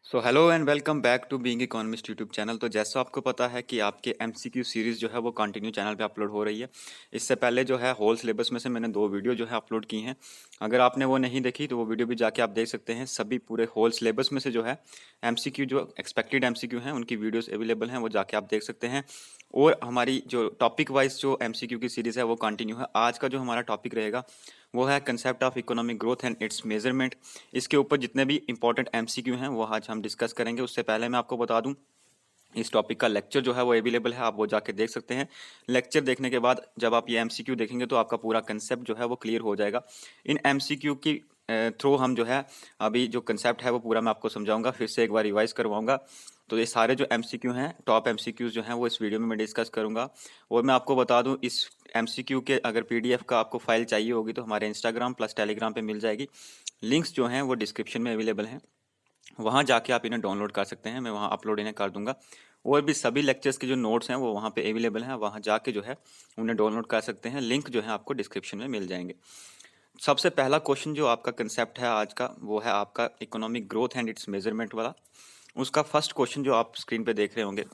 So hello and welcome back to Being Economist YouTube channel. तो जैसा आपको पता है कि आपके एमसीक्यू सीरीज़ जो है वो कंटिन्यू चैनल पे अपलोड हो रही है। इससे पहले जो है होल सिलेबस में से मैंने 2 वीडियो जो है अपलोड की हैं। अगर आपने वो नहीं देखी तो वो वीडियो भी जाके आप देख सकते हैं। सभी पूरे होल सिलेबस में से जो है एमसीक्यू जो एक्सपेक्टेड एमसीक्यू हैं उनकी वीडियोस अवेलेबल हैं, वो जाके आप देख सकते हैं। और हमारी जो टॉपिक वाइज जो एमसीक्यू की सीरीज़ है वो कंटिन्यू है। आज का जो हमारा टॉपिक रहेगा वो है concept of economic growth and it's measurement. इसके ऊपर जितने भी इंपॉर्टेंट एमसीक्यू हैं वो आज हम डिस्कस करेंगे। उससे पहले मैं आपको बता दूं, इस टॉपिक का लेक्चर जो है वो अवेलेबल है, आप वो जाके देख सकते हैं। लेक्चर देखने के बाद जब आप ये एमसीक्यू देखेंगे तो आपका पूरा कंसेप्ट जो है वो क्लियर हो जाएगा। इन एमसीक्यू की थ्रू हम जो है अभी जो कंसेप्ट है वो पूरा मैं आपको समझाऊंगा, फिर से एक बार रिवाइज करवाऊंगा। तो ये सारे जो एमसीक्यू हैं, टॉप एमसीक्यूज जो हैं वो इस वीडियो में मैं डिस्कस करूंगा। और मैं आपको बता दूं, इस एमसीक्यू के अगर पीडीएफ का आपको फाइल चाहिए होगी तो हमारे इंस्टाग्राम प्लस टेलीग्राम पे मिल जाएगी। लिंक्स जो हैं वो डिस्क्रिप्शन में अवेलेबल हैं, वहाँ जाके आप इन्हें डाउनलोड कर सकते हैं। मैं वहाँ अपलोड इन्हें कर दूंगा। और भी सभी लेक्चर्स के जो नोट्स हैं वो वहाँ पे अवेलेबल हैं, वहाँ जाके जो है उन्हें डाउनलोड कर सकते हैं। लिंक जो है आपको डिस्क्रिप्शन में मिल जाएंगे। सबसे पहला क्वेश्चन जो आपका कंसेप्ट है आज का वो है आपका economic growth and it's measurement वाला। उसका फर्स्ट क्वेश्चन जो आप स्क्रीन पे देख रहे होंगे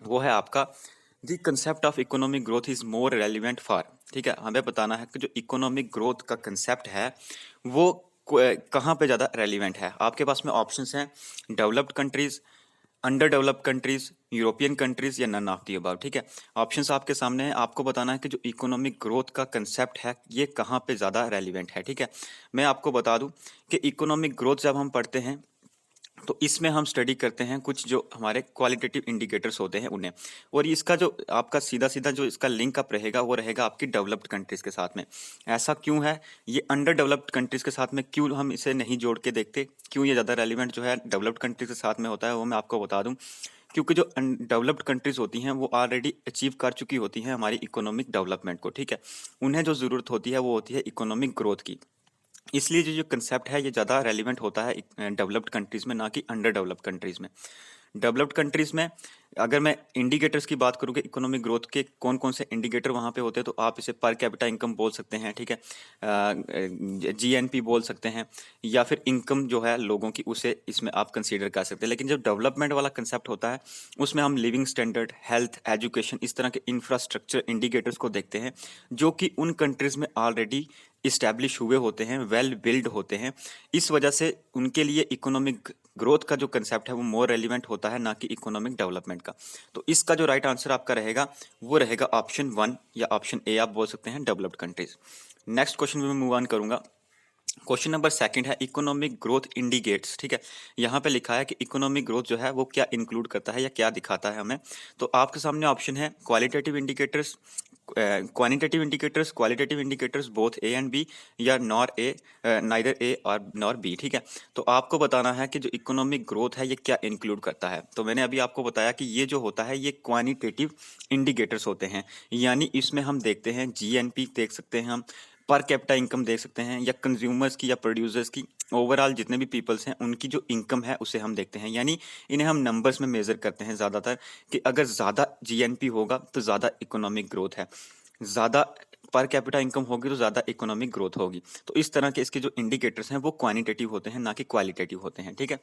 वो है आपका, the concept of economic growth is more relevant for. ठीक है, हमें बताना है कि जो इकोनॉमिक ग्रोथ का कंसेप्ट है वो कहाँ पे ज़्यादा रेलिवेंट है। आपके पास में ऑप्शंस हैं, developed countries, under developed countries, European countries या नन ऑफ दी अबव। ठीक है, ऑप्शंस आपके सामने हैं। आपको बताना है कि जो इकोनॉमिक ग्रोथ का कंसेप्ट है ये कहाँ पे ज़्यादा रेलिवेंट है। ठीक है, मैं आपको बता दूं कि इकोनॉमिक ग्रोथ जब हम पढ़ते हैं तो इसमें हम स्टडी करते हैं कुछ जो हमारे क्वालिटेटिव इंडिकेटर्स होते हैं उन्हें। और इसका जो आपका सीधा सीधा जो इसका लिंक अप रहेगा वो रहेगा आपकी डेवलप्ड कंट्रीज के साथ में। ऐसा क्यों है, ये अंडर डेवलप्ड कंट्रीज के साथ में क्यों हम इसे नहीं जोड़ के देखते, क्यों ये ज़्यादा रेलिवेंट जो है डेवलप्ड कंट्रीज के साथ में होता है, वो मैं आपको बता दूं। क्योंकि जो डेवलप्ड कंट्रीज होती हैं वो ऑलरेडी अचीव कर चुकी होती हैं हमारी इकोनॉमिक डेवलपमेंट को। ठीक है, उन्हें जो ज़रूरत होती है वो होती है इकोनॉमिक ग्रोथ की। इसलिए जो कंसेप्ट है ये ज़्यादा रेलिवेंट होता है डेवलप्ड कंट्रीज़ में, ना कि अंडर डेवलप्ड कंट्रीज़ में। डेवलप्ड कंट्रीज़ में अगर मैं इंडिकेटर्स की बात करूँ कि इकोनॉमिक ग्रोथ के कौन कौन से इंडिकेटर वहाँ पे होते हैं, तो आप इसे पर कैपिटा इनकम बोल सकते हैं। ठीक है, जीएनपी बोल सकते हैं, या फिर इनकम जो है लोगों की उसे इसमें आप कंसीडर कर सकते हैं। लेकिन जब डेवलपमेंट वाला कंसेप्ट होता है उसमें हम लिविंग स्टैंडर्ड, हेल्थ, एजुकेशन, इस तरह के इंफ्रास्ट्रक्चर इंडिकेटर्स को देखते हैं जो कि उन कंट्रीज़ में ऑलरेडी इस्टेब्लिश हुए होते हैं, वेल बिल्ड होते हैं। इस वजह से उनके लिए इकोनॉमिक ग्रोथ का जो कंसेप्ट है वो मोर रेलिवेंट होता है, ना कि इकोनॉमिक डेवलपमेंट का। तो इसका जो राइट आंसर आपका रहेगा वो रहेगा ऑप्शन 1 या ऑप्शन ए, आप बोल सकते हैं डेवलप्ड कंट्रीज। नेक्स्ट क्वेश्चन में मैं मूव ऑन करूंगा। क्वेश्चन नंबर सेकंड है इकोनॉमिक ग्रोथ इंडिकेट्स। ठीक है, यहाँ पे लिखा है कि इकोनॉमिक ग्रोथ जो है वो क्या इंक्लूड करता है या क्या दिखाता है हमें। तो आपके सामने ऑप्शन है qualitative indicators, quantitative indicators, qualitative indicators both A and B, या नॉर ए, नाइदर ए और नॉर बी। ठीक है, तो आपको बताना है कि जो इकोनॉमिक ग्रोथ है ये क्या इंक्लूड करता है। तो मैंने अभी आपको बताया कि ये जो होता है ये क्वांटिटेटिव इंडिकेटर्स होते हैं, यानी इसमें हम देखते हैं जीएनपी देख सकते हैं, हम पर कैपिटा इनकम देख सकते हैं, या कंज्यूमर्स की या प्रोड्यूसर्स की, ओवरऑल जितने भी पीपल्स हैं उनकी जो इनकम है उसे हम देखते हैं। यानी इन्हें हम नंबर्स में मेजर करते हैं ज़्यादातर, कि अगर ज़्यादा जीएनपी होगा तो ज़्यादा इकोनॉमिक ग्रोथ है, ज़्यादा पर कैपिटा इनकम होगी तो ज़्यादा इकोनॉमिक ग्रोथ होगी। तो इस तरह के इसके जो इंडिकेटर्स हैं वो क्वांटिटेटिव होते हैं, ना कि क्वालिटेटिव होते हैं। ठीक है,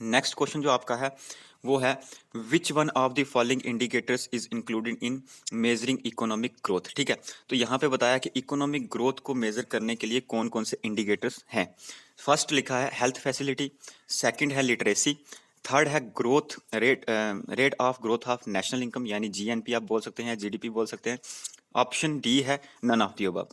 नेक्स्ट क्वेश्चन जो आपका है वो है which one of the following indicators is included in measuring economic growth. ठीक है, तो यहाँ पे बताया कि इकोनॉमिक ग्रोथ को मेजर करने के लिए कौन कौन से इंडिकेटर्स हैं। फर्स्ट लिखा है हेल्थ फैसिलिटी, सेकंड है लिटरेसी, थर्ड है growth rate, rate of growth of national income यानी जीएनपी आप बोल सकते हैं, जीडीपी बोल सकते हैं, ऑप्शन डी है नन ऑफ दी अबव।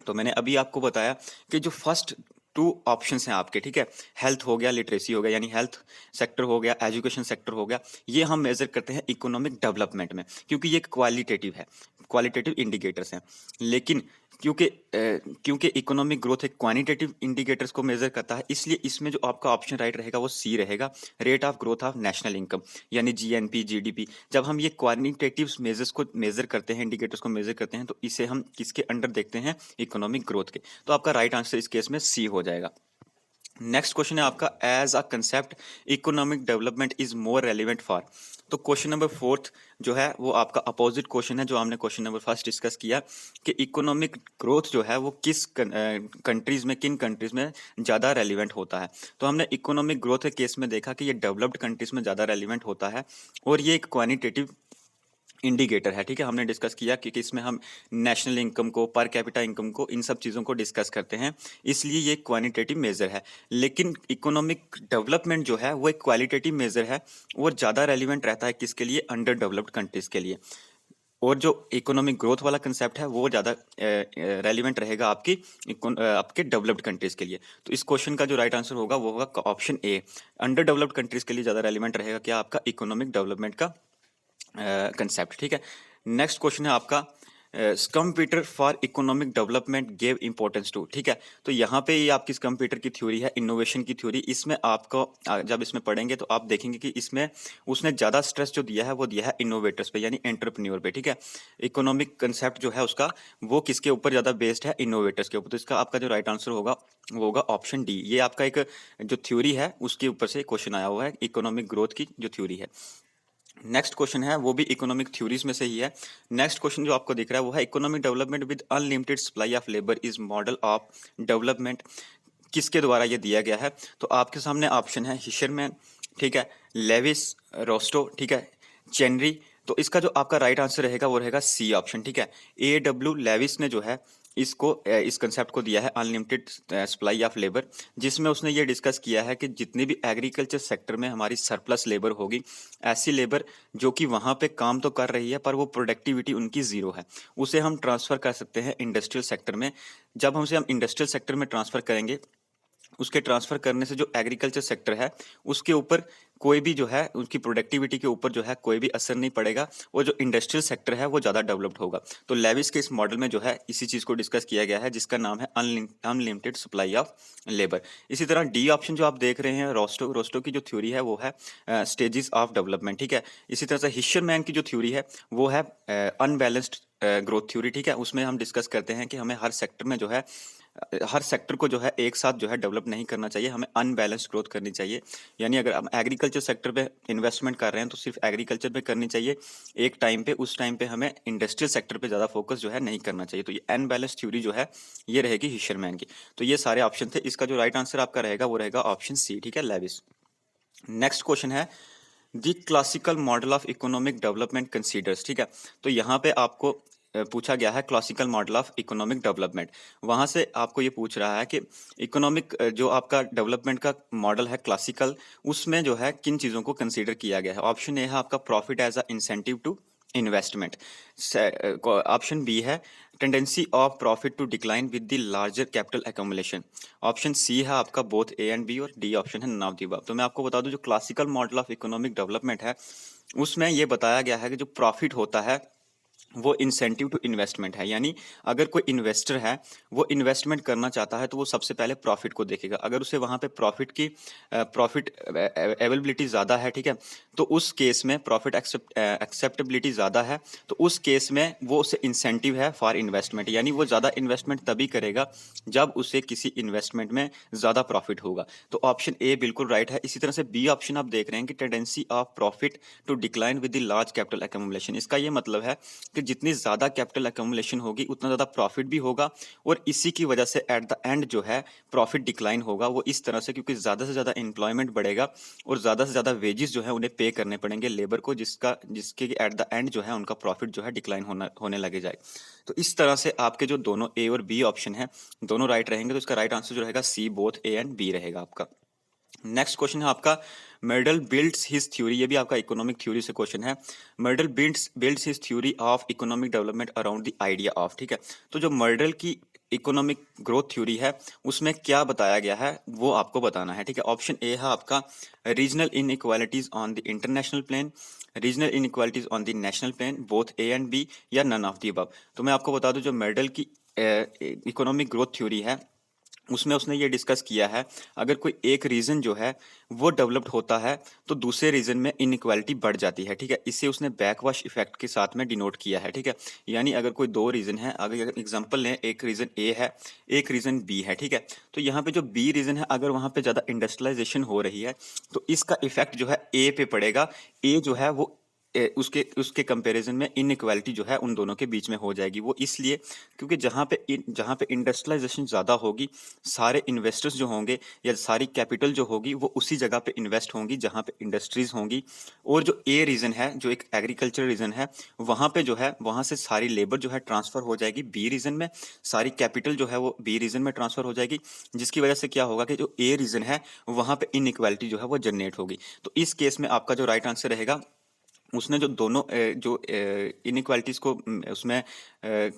तो मैंने अभी आपको बताया कि जो फर्स्ट 2 ऑप्शंस हैं आपके, ठीक है, हेल्थ हो गया, लिटरेसी हो गया, यानी हेल्थ सेक्टर हो गया, एजुकेशन सेक्टर हो गया, ये हम मेजर करते हैं इकोनॉमिक डेवलपमेंट में, क्योंकि ये क्वालिटेटिव है, क्वालिटेटिव इंडिकेटर्स हैं। लेकिन क्योंकि इकोनॉमिक ग्रोथ एक क्वांटिटेटिव इंडिकेटर्स को मेजर करता है, इसलिए इसमें जो आपका ऑप्शन राइट रहेगा वो सी रहेगा, rate of growth of national income यानी जीएनपी, जीडीपी। जब हम ये क्वांटिटेटिव मेजर्स को मेजर करते हैं, इंडिकेटर्स को मेजर करते हैं, तो इसे हम किसके अंडर देखते हैं, इकोनॉमिक ग्रोथ के। तो आपका राइट आंसर इस केस में सी हो जाएगा। नेक्स्ट क्वेश्चन है आपका, as a concept economic development is more relevant for. तो क्वेश्चन नंबर फोर्थ जो है वो आपका अपोजिट क्वेश्चन है जो हमने क्वेश्चन नंबर फर्स्ट डिस्कस किया, कि इकोनॉमिक ग्रोथ जो है वो किस कंट्रीज में, किन कंट्रीज में ज़्यादा रेलिवेंट होता है। तो हमने इकोनॉमिक ग्रोथ के केस में देखा कि ये डेवलप्ड कंट्रीज में ज़्यादा रेलिवेंट होता है, और ये एक क्वानिटेटिव इंडिकेटर है। ठीक है, हमने डिस्कस किया कि इसमें हम नेशनल इनकम को, पर कैपिटा इनकम को, इन सब चीज़ों को डिस्कस करते हैं, इसलिए ये क्वानिटेटिव मेजर है। लेकिन इकोनॉमिक डेवलपमेंट जो है वो एक क्वालिटेटिव मेजर है, और ज़्यादा रेलिवेंट रहता है किसके लिए, अंडर डेवलप्ड कंट्रीज के लिए। और जो इकोनॉमिक ग्रोथ वाला कंसेप्ट है वो ज़्यादा रेलिवेंट रहेगा आपके डेवलप्ड कंट्रीज के लिए। तो इस क्वेश्चन का जो राइट आंसर होगा वो होगा option A, under developed countries के लिए ज़्यादा रेलिवेंट रहेगा क्या, आपका इकोनॉमिक डेवलपमेंट का कंसेप्ट। ठीक है, नेक्स्ट क्वेश्चन है आपका, computer for economic development gave importance to. ठीक है, तो यहाँ पे ये आपकी कंप्यूटर की थ्योरी है, इनोवेशन की थ्योरी। इसमें आपको जब इसमें पढ़ेंगे तो आप देखेंगे कि इसमें उसने ज़्यादा स्ट्रेस जो दिया है वो दिया है इनोवेटर्स पे, यानी एंटरप्रेन्योर पे। ठीक है, इकोनॉमिक कंसेप्ट जो है उसका वो किसके ऊपर ज़्यादा बेस्ड है, इनोवेटर्स के ऊपर। तो इसका आपका जो राइट आंसर होगा वो होगा ऑप्शन डी। ये आपका एक जो थ्योरी है उसके ऊपर से क्वेश्चन आया हुआ है, इकोनॉमिक ग्रोथ की जो थ्योरी है। नेक्स्ट क्वेश्चन है वो भी इकोनॉमिक थ्योरीज में से ही है। नेक्स्ट क्वेश्चन जो आपको दिख रहा है वो है, economic development with unlimited supply of labour is model of development, किसके द्वारा ये दिया गया है। तो आपके सामने ऑप्शन है हिशरमैन, ठीक है, लेविस, रोस्टो, ठीक है, चेनरी। तो इसका जो आपका राइट आंसर रहेगा वो रहेगा सी ऑप्शन। ठीक है, A W लेविस ने जो है इसको इस कंसेप्ट को दिया है अनलिमिटेड सप्लाई ऑफ लेबर, जिसमें उसने ये डिस्कस किया है कि जितनी भी एग्रीकल्चर सेक्टर में हमारी सरप्लस लेबर होगी, ऐसी लेबर जो कि वहाँ पे काम तो कर रही है पर वो प्रोडक्टिविटी उनकी ज़ीरो है, उसे हम ट्रांसफ़र कर सकते हैं इंडस्ट्रियल सेक्टर में। जब हम इंडस्ट्रियल सेक्टर में ट्रांसफ़र करेंगे, उसके ट्रांसफ़र करने से जो एग्रीकल्चर सेक्टर है उसके ऊपर कोई भी जो है, उनकी प्रोडक्टिविटी के ऊपर जो है कोई भी असर नहीं पड़ेगा, और जो इंडस्ट्रियल सेक्टर है वो ज़्यादा डेवलप्ड होगा। तो लेविस के इस मॉडल में जो है इसी चीज़ को डिस्कस किया गया है, जिसका नाम है अनलिमिटेड सप्लाई ऑफ लेबर। इसी तरह डी ऑप्शन जो आप देख रहे हैं, रोस्टो की जो थ्योरी है वो है स्टेजेस ऑफ डेवलपमेंट। ठीक है, इसी तरह से हिशरमैन की जो थ्योरी है वो है अनबैलेंस्ड ग्रोथ थ्योरी। ठीक है, उसमें हम डिस्कस करते हैं कि हमें हर सेक्टर में जो है, हर सेक्टर को जो है एक साथ जो है डेवलप नहीं करना चाहिए, हमें अनबैलेंस्ड ग्रोथ करनी चाहिए। यानी अगर हम एग्रीकल्चर सेक्टर पे इन्वेस्टमेंट कर रहे हैं तो सिर्फ एग्रीकल्चर पे करनी चाहिए एक टाइम पे, उस टाइम पे हमें इंडस्ट्रियल सेक्टर पे ज़्यादा फोकस जो है नहीं करना चाहिए। तो ये अनबैलेंस्ड थ्योरी जो है ये रहेगी हिशरमैन की। तो ये सारे ऑप्शन थे, इसका जो राइट आंसर आपका रहेगा वो रहेगा ऑप्शन सी। ठीक है, लेविस। नेक्स्ट क्वेश्चन है, the classical model of economic development considers. ठीक है, तो यहाँ पे आपको पूछा गया है classical model of economic development. वहाँ से आपको ये पूछ रहा है कि इकोनॉमिक जो आपका डेवलपमेंट का मॉडल है क्लासिकल, उसमें जो है किन चीज़ों को कंसीडर किया गया है। ऑप्शन ए है आपका profit as a incentive to investment. Option B है tendency of profit to decline with the larger capital accumulation. Option C है आपका बोथ ए एंड बी, और डी ऑप्शन है नन ऑफ द अबव। तो मैं आपको बता दूं जो classical model of economic development है उसमें ये बताया गया है कि जो प्रॉफिट होता है वो इंसेंटिव टू इन्वेस्टमेंट है। यानी अगर कोई इन्वेस्टर है वो इन्वेस्टमेंट करना चाहता है तो वो सबसे पहले प्रॉफिट को देखेगा। अगर उसे वहाँ पे प्रॉफिट अवेलेबिलिटी ज़्यादा है, ठीक है, तो उस केस में प्रॉफिट एक्सेप्टेबिलिटी ज़्यादा है, तो उस केस में वो उसे इंसेंटिव है फॉर इन्वेस्टमेंट। यानी वो ज़्यादा इन्वेस्टमेंट तभी करेगा जब उसे किसी इन्वेस्टमेंट में ज़्यादा प्रॉफिट होगा। तो ऑप्शन ए बिल्कुल राइट है। इसी तरह से बी ऑप्शन आप देख रहे हैं कि tendency of profit to decline with the large capital accumulation. इसका ये मतलब है कि जितनी ज़्यादा कैपिटल एक्यूमुलेशन होगी उतना ज़्यादा प्रॉफिट भी होगा, और इसी की वजह से एट द एंड जो है प्रॉफिट डिक्लाइन होगा वो इस तरह से, क्योंकि ज़्यादा से ज़्यादा एम्प्लॉयमेंट बढ़ेगा और ज़्यादा से ज़्यादा वेजेस जो है उन्हें पे करने पड़ेंगे लेबर को, जिसके एट द एंड जो है उनका प्रॉफिट जो है डिक्लाइन होने लगे जाए। तो इस तरह से आपके जो दोनों ए और बी ऑप्शन है दोनों राइट रहेंगे। तो इसका राइट आंसर जो रहेगा सी, बोथ ए एंड बी रहेगा आपका। नेक्स्ट क्वेश्चन है आपका, मर्डल बिल्ड्स हिज थ्योरी। ये भी आपका इकोनॉमिक थ्योरी से क्वेश्चन है। Myrdal builds his theory of economic development around the idea of. ठीक है, तो जो मर्डल की इकोनॉमिक ग्रोथ थ्योरी है उसमें क्या बताया गया है वो आपको बताना है। ठीक है, ऑप्शन ए है आपका regional inequalities on the international plane, regional inequalities on the national plane, both A and B, या नन ऑफ द अबव। तो मैं आपको बता दूं जो मर्डल की इकोनॉमिक ग्रोथ थ्योरी है उसमें उसने ये डिस्कस किया है, अगर कोई एक रीजन जो है वो डेवलप्ड होता है तो दूसरे रीजन में इनइक्वालिटी बढ़ जाती है, ठीक है। इसे उसने बैकवॉश इफेक्ट के साथ में डिनोट किया है, ठीक है। यानी अगर कोई दो रीजन है, अगर एग्जांपल लें, एक रीजन ए है, एक रीजन बी है, ठीक है। तो यहाँ पे जो बी रीजन है, अगर वहाँ पे ज़्यादा इंडस्ट्रियलाइजेशन हो रही है तो इसका इफेक्ट जो है ए पे पड़ेगा। ए जो है वो उसके उसके कंपैरिजन में इनइक्वालिटी जो है उन दोनों के बीच में हो जाएगी। वो इसलिए क्योंकि जहाँ पे इंडस्ट्रियलाइजेशन ज़्यादा होगी, सारे इन्वेस्टर्स जो होंगे या सारी कैपिटल जो होगी वो उसी जगह पे इन्वेस्ट होंगी जहाँ पे इंडस्ट्रीज होंगी। और जो ए रीजन है, जो एक एग्रीकल्चर रीजन है, वहाँ पे जो है वहाँ से सारी लेबर जो है ट्रांसफर हो जाएगी बी रीजन में, सारी कैपिटल जो है वो बी रीजन में ट्रांसफर हो जाएगी, जिसकी वजह से क्या होगा कि जो ए रीजन है वहाँ पे इनइक्वालिटी जो है वो जनरेट होगी। तो इस केस में आपका जो राइट आंसर रहेगा, उसने जो दोनों जो इनइक्वालिटीज को उसमें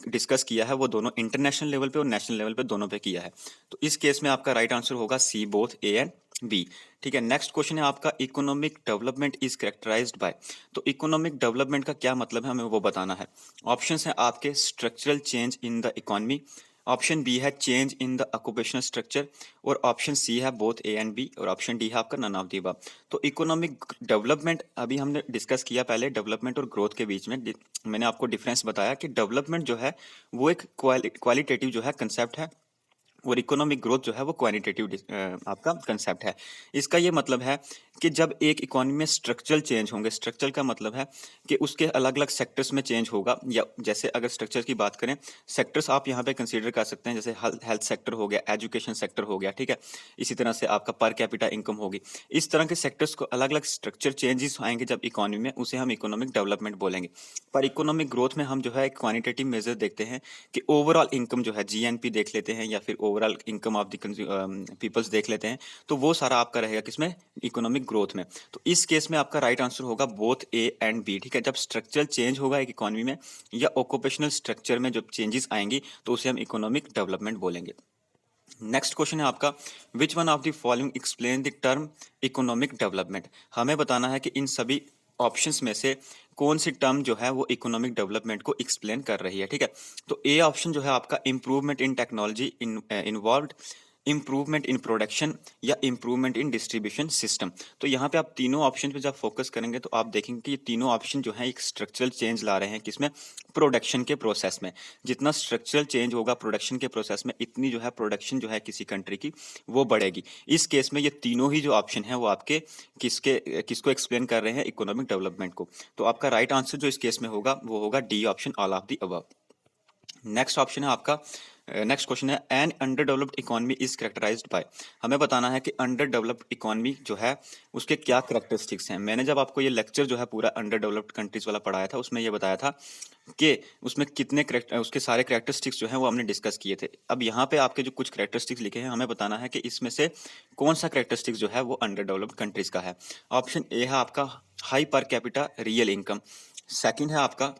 डिस्कस किया है वो दोनों इंटरनेशनल लेवल पे और नेशनल लेवल पे दोनों पे किया है। तो इस केस में आपका राइट आंसर होगा C, both A and B. ठीक है, नेक्स्ट क्वेश्चन है आपका, economic development is characterised by. तो इकोनॉमिक डेवलपमेंट का क्या मतलब है, हमें वो बताना है। ऑप्शंस हैं आपके, structural change in the economy, option B है change in the occupational structure, और ऑप्शन सी है बोथ ए एंड बी, और ऑप्शन डी है आपका नन ऑफ द अबव। तो इकोनॉमिक डेवलपमेंट अभी हमने डिस्कस किया पहले, डेवलपमेंट और ग्रोथ के बीच में मैंने आपको डिफरेंस बताया कि डेवलपमेंट जो है वो एक क्वालिटेटिव जो है कंसेप्ट है, और इकोनॉमिक ग्रोथ जो है वो क्वांटिटेटिव आपका कंसेप्ट है। इसका ये मतलब है कि जब एक इकोनॉमी में स्ट्रक्चरल चेंज होंगे, स्ट्रक्चर का मतलब है कि उसके अलग अलग सेक्टर्स में चेंज होगा, या जैसे अगर स्ट्रक्चर की बात करें, सेक्टर्स आप यहाँ पे कंसीडर कर सकते हैं, जैसे हेल्थ सेक्टर हो गया, एजुकेशन सेक्टर हो गया, ठीक है। इसी तरह से आपका पर कैपिटा इनकम होगी। इस तरह के सेक्टर्स को अलग अलग स्ट्रक्चर चेंजेस आएंगे जब इकोनॉमी में, उसे हम इकोनॉमिक डेवलपमेंट बोलेंगे। पर इकोनॉमिक ग्रोथ में हम जो है एक क्वानिटेटिव मेजर देखते हैं कि ओवरऑल इनकम जो है, जीएनपी देख लेते हैं या फिर overall income of the peoples देख लेते हैं, तो वो सारा आपका रहेगा किसमें, इकोनॉमिक ग्रोथ में। तो इस केस में आपका राइट आंसर होगा बोथ ए एंड बी, ठीक है। जब स्ट्रक्चरल चेंज होगा एक इकोनॉमी में या ऑक्यूपेशनल स्ट्रक्चर में जब चेंजेस आएंगी तो उसे हम इकोनॉमिक डेवलपमेंट बोलेंगे। नेक्स्ट क्वेश्चन है आपका, which one of the following explain the term economic development. हमें बताना है कि इन सभी ऑप्शंस में से कौन सी टर्म जो है वो इकोनॉमिक डेवलपमेंट को एक्सप्लेन कर रही है, ठीक है। तो ए ऑप्शन जो है आपका, improvement in technology involved, improvement in production, या इम्प्रूवमेंट इन डिस्ट्रीब्यूशन सिस्टम। तो यहाँ पे आप तीनों ऑप्शन पे जब फोकस करेंगे तो आप देखेंगे कि ये तीनों ऑप्शन जो है एक स्ट्रक्चरल चेंज ला रहे हैं, किसमें, प्रोडक्शन के प्रोसेस में। जितना स्ट्रक्चरल चेंज होगा प्रोडक्शन के प्रोसेस में, इतनी जो है प्रोडक्शन जो है किसी कंट्री की वो बढ़ेगी। इस केस में ये तीनों ही जो ऑप्शन है वो आपके किसको एक्सप्लेन कर रहे हैं, इकोनॉमिक डेवलपमेंट को। तो आपका राइट आंसर जो इस केस में होगा वो होगा D option, all of the above. Next option है आपका, नेक्स्ट क्वेश्चन है, an underdeveloped economy is characterised by. हमें बताना है कि अंडर डेवलप्ड इकोनॉमी जो है उसके क्या कैरेक्टरिस्टिक्स हैं। मैंने जब आपको ये लेक्चर जो है पूरा अंडर डेवलप्ड कंट्रीज वाला पढ़ाया था, उसमें ये बताया था कि उसमें कितने उसके सारे कैरेक्टरिस्टिक्स जो हैं वो हमने डिस्कस किए थे। अब यहाँ पे आपके जो कुछ कैरेक्टरिस्टिक्स लिखे हैं, हमें बताना है कि इसमें से कौन सा कैरेक्टरिस्टिक्स जो है वो अंडर डेवलप्ड कंट्रीज का है। ऑप्शन ए है आपका, high per capita real income. Second है आपका,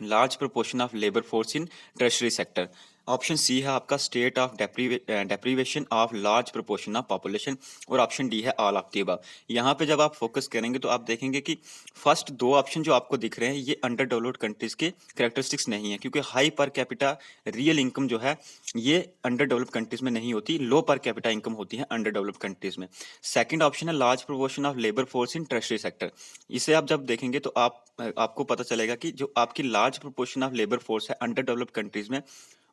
large proportion of labour force in tertiary sector. Option C है आपका, state of deprivation of large proportion of population, और ऑप्शन डी है ऑल ऑफ द अबव। यहाँ पे जब आप फोकस करेंगे तो आप देखेंगे कि फर्स्ट दो ऑप्शन जो आपको दिख रहे हैं ये अंडर डेवलप्ड कंट्रीज के कैरेक्टरिस्टिक्स नहीं है, क्योंकि high per capita real income जो है ये अंडर डेवलप्ड कंट्रीज में नहीं होती, लो पर कैपिटा इनकम होती है अंडर डेवलप्ड कंट्रीज में। सेकंड ऑप्शन है large proportion of labour force in tertiary sector. इसे आप जब देखेंगे तो आपको पता चलेगा कि जो आपकी large proportion of labour force है अंडर डेवलप्ड कंट्रीज में,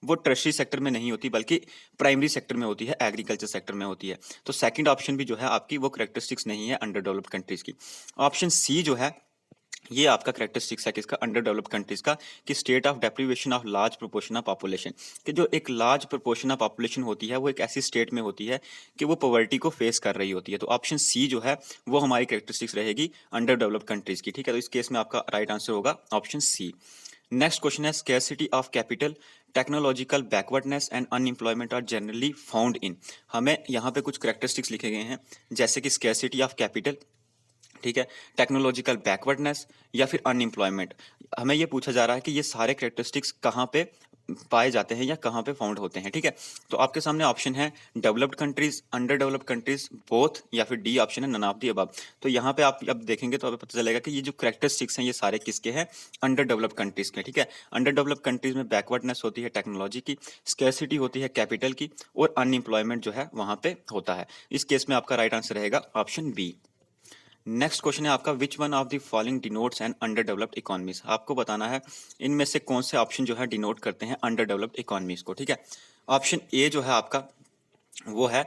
वो टर्शरी सेक्टर में नहीं होती बल्कि प्राइमरी सेक्टर में होती है, एग्रीकल्चर सेक्टर में होती है। तो सेकंड ऑप्शन भी जो है आपकी वो कैरेक्टरिस्टिक्स नहीं है अंडर डेवलप्ड कंट्रीज की। ऑप्शन सी जो है ये आपका कैरेक्टरिस्टिक्स है किसका, अंडर डेवलप्ड कंट्रीज का, कि state of deprivation of large proportion of population. कि जो एक लार्ज प्रोपोर्शन ऑफ पॉपुलेशन होती है वो एक ऐसी स्टेट में होती है कि वो पॉवर्टी को फेस कर रही होती है। तो ऑप्शन सी जो है वो हमारी कैरेक्टरिस्टिक्स रहेगी अंडर डेवलप्ड कंट्रीज की, ठीक है। तो इस केस में आपका राइट आंसर होगा ऑप्शन सी। नेक्स्ट क्वेश्चन है, scarcity of capital, technological backwardness and unemployment are generally found in. हमें यहाँ पे कुछ कैरेक्टरिस्टिक्स लिखे गए हैं, जैसे कि स्कैरसिटी ऑफ कैपिटल, ठीक है, टेक्नोलॉजिकल बैकवर्डनेस या फिर अनएम्प्लॉयमेंट। हमें ये पूछा जा रहा है कि ये सारे कैरेक्टरिस्टिक्स कहाँ पे पाए जाते हैं या कहाँ पे फाउंड होते हैं, ठीक है। तो आपके सामने ऑप्शन है developed countries, under developed countries, both, या फिर डी ऑप्शन है नन ऑफ दी अबव। तो यहाँ पे आप अब देखेंगे तो आपको पता चलेगा कि ये जो कैरेक्टरिस्टिक्स हैं ये सारे किसके हैं, अंडर डेवलप्ड कंट्रीज के, ठीक है। अंडर डेवलप्ड कंट्रीज में बैकवर्डनेस होती है टेक्नोलॉजी की, स्कैर्सिटी होती है कैपिटल की, और अनएम्प्लॉयमेंट जो है वहां पे होता है। इस केस में आपका राइट आंसर रहेगा ऑप्शन बी। नेक्स्ट क्वेश्चन है आपका, which one of the following denotes and under developed economies. आपको बताना है इनमें से कौन से ऑप्शन जो है डिनोट करते हैं अंडर डेवलप्ड इकोनॉमीज को, ठीक है। ऑप्शन ए जो है आपका वो है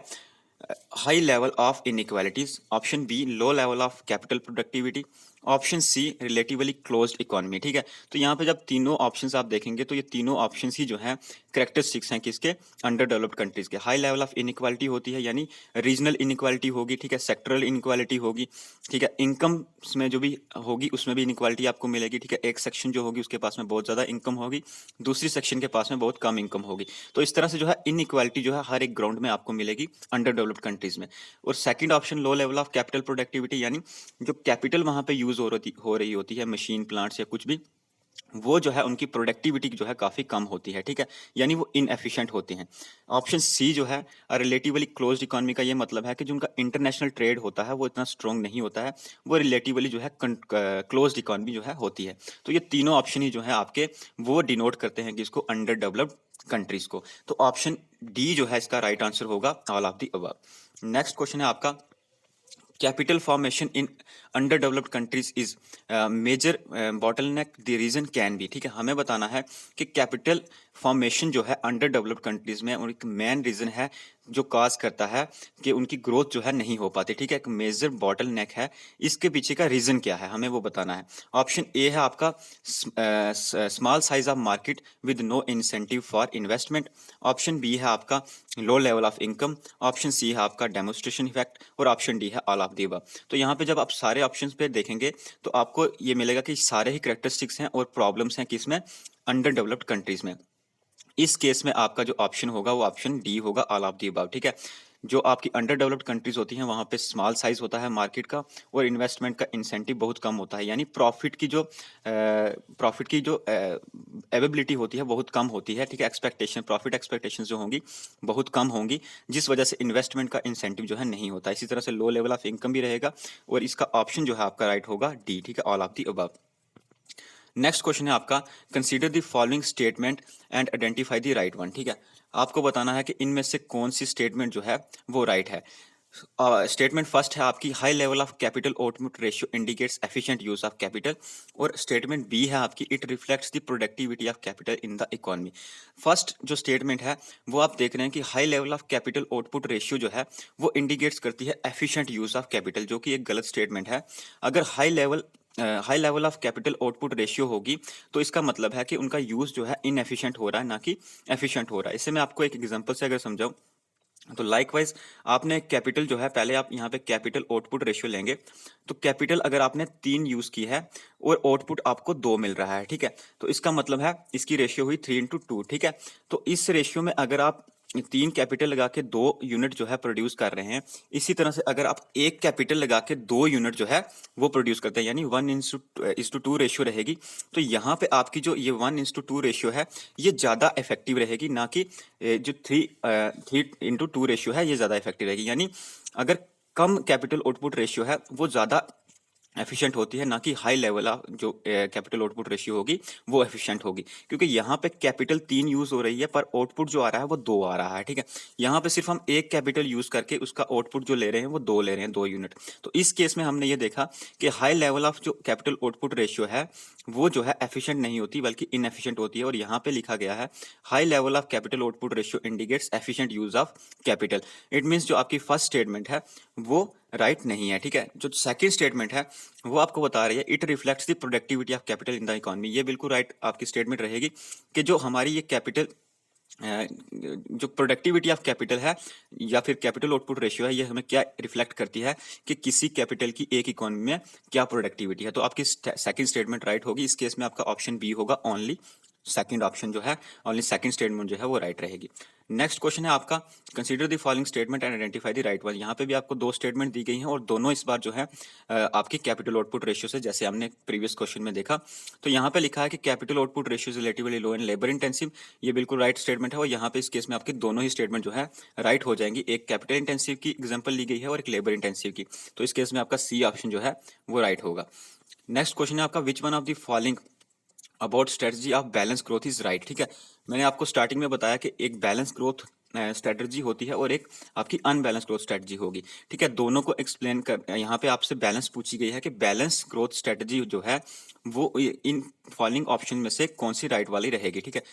high level of inequalities, option B low level of capital productivity, option C relatively closed economy, ठीक है। तो यहाँ पे जब तीनों ऑप्शंस आप देखेंगे तो ये तीनों ऑप्शंस ही जो हैं कैरेक्टरिस्टिक्स हैं किसके, अंडर डेवलप्ड कंट्रीज के। हाई लेवल ऑफ इनइक्वालिटी होती है यानी रीजनल इनइक्वालिटी होगी, ठीक है, सेक्टरल इनइक्वालिटी होगी, ठीक है, इनकम में जो भी होगी उसमें भी इनइक्वालिटी आपको मिलेगी, ठीक है। एक सेक्शन जो होगी उसके पास में बहुत ज्यादा इनकम होगी, दूसरी सेक्शन के पास में बहुत कम इनकम होगी। तो इस तरह से जो है इनइक्वालिटी जो है हर एक ग्राउंड में आपको मिलेगी अंडर डेवलप्ड कंट्रीज में। और second option low level of capital productivity, यानी जो कैपिटल वहां पे यूज हो रही होती है, मशीन प्लांट्स या कुछ भी, वो जो है उनकी प्रोडक्टिविटी जो है काफी कम होती है, ठीक है, यानी वो इनएफिशिएंट होते हैं। ऑप्शन सी जो है रिलेटिवली क्लोज्ड इकोनॉमी का ये मतलब है कि जो उनका इंटरनेशनल ट्रेड होता है वो इतना स्ट्रॉन्ग नहीं होता है, वो रिलेटिवली जो है क्लोज्ड इकोनॉमी जो है होती है। तो ये तीनों ऑप्शन ही जो है आपके वो डिनोट करते हैं कि इसको अंडर डेवलप्ड कंट्रीज को। तो ऑप्शन डी जो है इसका राइट आंसर होगा, all of the above. Next question है आपका, capital formation in underdeveloped countries is major bottleneck, the reason can be, ठीक है। हमें बताना है कि कैपिटल फॉर्मेशन जो है अंडर डेवलप्ड कंट्रीज में और एक मेन रीजन है जो काज करता है कि उनकी ग्रोथ जो है नहीं हो पाती, ठीक है, एक मेजर बॉटल नेक है। इसके पीछे का रीजन क्या है हमें वो बताना है। ऑप्शन ए है आपका small size of market with no incentive for investment, option B है आपका low level of income, option C है आपका डेमोस्ट्रेशन इफेक्ट, और ऑप्शन डी है ऑल ऑफ द अबव। तो यहाँ पे जब आप सारे ऑप्शंस पे देखेंगे तो आपको ये मिलेगा कि सारे ही कैरेक्टरिस्टिक्स हैं और प्रॉब्लम्स हैं किसमें, अंडर डेवलप्ड कंट्रीज में। इस केस में आपका जो ऑप्शन होगा वो ऑप्शन डी होगा, ऑल ऑफ द अबव, ठीक है। जो आपकी अंडर डेवलप्ड कंट्रीज होती हैं वहां पे स्मॉल साइज होता है मार्केट का और इन्वेस्टमेंट का इंसेंटिव बहुत कम होता है, यानी प्रॉफिट की जो एबिलिटी होती है बहुत कम होती है, ठीक है। प्रॉफिट एक्सपेक्टेशन जो होंगी बहुत कम होंगी, जिस वजह से इन्वेस्टमेंट का इंसेंटिव जो है नहीं होता। इसी तरह से लो लेवल ऑफ इनकम भी रहेगा, और इसका ऑप्शन जो है आपका राइट होगा डी, ठीक है, all of the above. Next question है आपका, consider the following statement and identify the right one, ठीक है। आपको बताना है कि इनमें से कौन सी स्टेटमेंट जो है वो राइट है। स्टेटमेंट फर्स्ट है आपकी, high level of capital output ratio indicates efficient use of capital, और स्टेटमेंट बी है आपकी, it reflects the productivity of capital in the economy. First जो स्टेटमेंट है वो आप देख रहे हैं कि high level of capital output ratio जो है वो इंडिकेट्स करती है एफिशिएंट यूज ऑफ कैपिटल, जो कि एक गलत स्टेटमेंट है। अगर high level of capital output ratio होगी तो इसका मतलब है कि उनका यूज जो है इनएफिशिएंट हो रहा है, ना कि एफिशिएंट हो रहा है। इससे मैं आपको एक एग्जांपल से अगर समझाऊं तो लाइकवाइज आपने कैपिटल जो है, पहले आप यहाँ पे कैपिटल आउटपुट रेशियो लेंगे, तो कैपिटल अगर आपने 3 यूज की है और आउटपुट आपको 2 मिल रहा है, ठीक है, तो इसका मतलब है इसकी रेशियो हुई 3:2, ठीक है। तो इस रेशियो में अगर आप 3 कैपिटल लगा के 2 यूनिट जो है प्रोड्यूस कर रहे हैं, इसी तरह से अगर आप 1 कैपिटल लगा के 2 यूनिट जो है वो प्रोड्यूस करते हैं, यानी 1:2 रेशियो रहेगी। तो यहाँ पे आपकी जो ये 1:2 रेशियो है ये ज्यादा इफेक्टिव रहेगी, ना कि जो 3:2 रेशियो है ये ज्यादा इफेक्टिव रहेगी। यानी अगर कम कैपिटल आउटपुट रेशियो है वो ज्यादा एफिशिएंट होती है, ना कि हाई लेवल ऑफ जो कैपिटल आउटपुट रेशियो होगी वो एफिशिएंट होगी, क्योंकि यहाँ पे कैपिटल 3 यूज हो रही है पर आउटपुट जो आ रहा है वो 2 आ रहा है, ठीक है। यहाँ पे सिर्फ हम 1 कैपिटल यूज करके उसका आउटपुट जो ले रहे हैं वो 2 ले रहे हैं, 2 यूनिट। तो इस केस में हमने ये देखा कि हाई लेवल ऑफ जो कैपिटल आउटपुट रेशियो है वो जो है एफिशिएंट नहीं होती बल्कि इनएफिशिएंट होती है, और यहाँ पे लिखा गया है high level of capital output ratio indicates efficient use of capital. It means जो आपकी फर्स्ट स्टेटमेंट है वो राइट नहीं है, ठीक है। जो सेकंड स्टेटमेंट है वो आपको बता रही है it reflects the productivity of capital in the economy, ये बिल्कुल राइट आपकी स्टेटमेंट रहेगी कि जो हमारी ये कैपिटल जो प्रोडक्टिविटी ऑफ कैपिटल है या फिर कैपिटल आउटपुट रेशियो है ये हमें क्या रिफ्लेक्ट करती है कि किसी कैपिटल की एक इकोनॉमी में क्या प्रोडक्टिविटी है। तो आपकी सेकंड स्टेटमेंट राइट होगी। इस केस में आपका ऑप्शन बी होगा, ओनली सेकंड ऑप्शन जो है, ओनली सेकंड स्टेटमेंट जो है वो राइट रहेगी। नेक्स्ट क्वेश्चन है आपका, consider the following statement and identify the right one. यहाँ पे भी आपको दो स्टेटमेंट दी गई हैं और दोनों इस बार जो है आपकी कैपिटल आउटपुट रेशियो से, जैसे हमने प्रीवियस क्वेश्चन में देखा। तो यहाँ पे लिखा है कि capital output ratio is relatively low and labour intensive, ये बिल्कुल राइट स्टेटमेंट है। और यहाँ पे इस केस में आपकी दोनों ही स्टेटमेंट जो है राइट हो जाएंगी। एक कैपिटल इंटेंसिव की एग्जाम्पल ली गई है और एक लेबर इंटेंसिव की, तो इस केस में आपका सी ऑप्शन जो है वो राइट होगा। नेक्स्ट क्वेश्चन है आपका, which one of the following about strategy of balance growth is right. ठीक है, मैंने आपको स्टार्टिंग में बताया कि एक बैलेंस ग्रोथ स्ट्रेटजी होती है और एक आपकी अनबैलेंस ग्रोथ स्ट्रेटजी होगी। ठीक है, दोनों को एक्सप्लेन कर, यहाँ पे आपसे बैलेंस पूछी गई है कि बैलेंस ग्रोथ स्ट्रेटजी जो है वो इन फॉलोइंग ऑप्शन में से कौन सी राइट वाली रहेगी। ठीक है,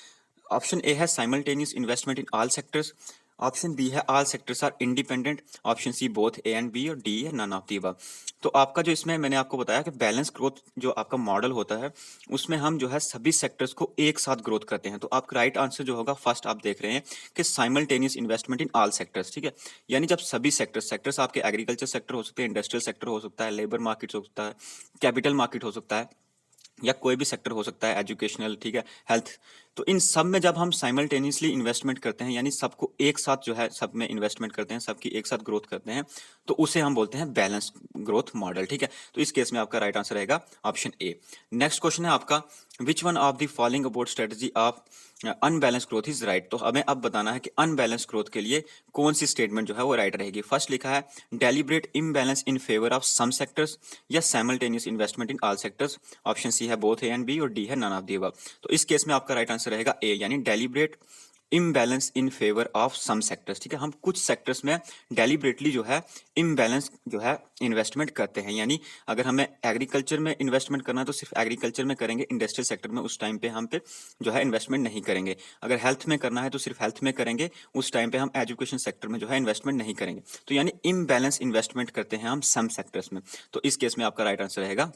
ऑप्शन ए है simultaneous investment in all sectors, option B है all sectors are independent, option C both A and B, और डी है नन ऑफ दी अबव। तो आपका जो इसमें मैंने आपको बताया कि बैलेंस ग्रोथ जो आपका मॉडल होता है उसमें हम जो है सभी सेक्टर्स को एक साथ ग्रोथ करते हैं। तो आपका राइट आंसर जो होगा, फर्स्ट आप देख रहे हैं कि simultaneous investment in all sectors. ठीक है, यानी जब सभी सेक्टर्स आपके एग्रीकल्चर सेक्टर हो सकते हैं, इंडस्ट्रियल सेक्टर हो सकता है, लेबर मार्केट हो सकता है, कैपिटल मार्केट हो सकता है, या कोई भी सेक्टर हो सकता है, एजुकेशनल, ठीक है, हेल्थ। तो इन सब में जब हम साइमल्टेनियसली इन्वेस्टमेंट करते हैं, यानी सबको एक साथ जो है सब में इन्वेस्टमेंट करते हैं, सबकी एक साथ ग्रोथ करते हैं, तो उसे हम बोलते हैं बैलेंस ग्रोथ मॉडल। ठीक है, तो इस केस में आपका राइट आंसर रहेगा ऑप्शन ए। नेक्स्ट क्वेश्चन है आपका, which one of the following about strategy of unbalance growth is right. तो हमें अब बताना है कि अनबैलेंस ग्रोथ के लिए कौन सी स्टेटमेंट जो है वो राइट रहेगी। फर्स्ट लिखा है deliberate imbalance in favour of some sectors, या simultaneous investment in all sectors, option C है बोथ ए एंड बी, और डी है नन ऑफ द अबव। तो इस केस में आपका राइट आंसर रहेगा ए, यानी deliberate imbalance in favour of some sectors. ठीक है, हम कुछ सेक्टर्स में डेलिब्रेटली जो है इम्बैलेंस जो है इन्वेस्टमेंट करते हैं। यानी अगर हमें एग्रीकल्चर में इन्वेस्टमेंट करना है तो सिर्फ एग्रीकल्चर में करेंगे, इंडस्ट्रियल सेक्टर में उस टाइम पे हम पे जो है इन्वेस्टमेंट नहीं करेंगे। अगर हेल्थ में करना है तो सिर्फ हेल्थ में करेंगे, उस टाइम पे हम एजुकेशन सेक्टर में जो है इन्वेस्टमेंट नहीं करेंगे। तो यानी इम्बैलेंस इन्वेस्टमेंट करते हैं हम सम सेक्टर्स में। तो इस केस में आपका राइट आंसर रहेगा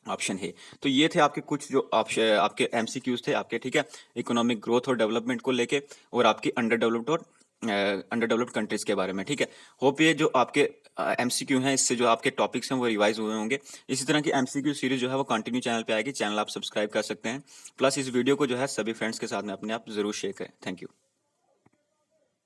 ऑप्शन है। तो ये थे आपके कुछ जो आपके एमसीक्यूज थे आपके, ठीक है, इकोनॉमिक ग्रोथ और डेवलपमेंट को लेके, और आपकी अंडर डेवलप्ड और अंडर डेवलप्ड कंट्रीज के बारे में। ठीक है, होप ये जो आपके एमसीक्यू हैं, इससे जो आपके टॉपिक्स हैं वो रिवाइज हुए होंगे। इसी तरह की एमसीक्यू सीरीज जो है वो कंटिन्यू चैनल पे आएगी, चैनल आप सब्सक्राइब कर सकते हैं। प्लस इस वीडियो को जो है सभी फ्रेंड्स के साथ में अपने आप जरूर शेयर करें। Thank you.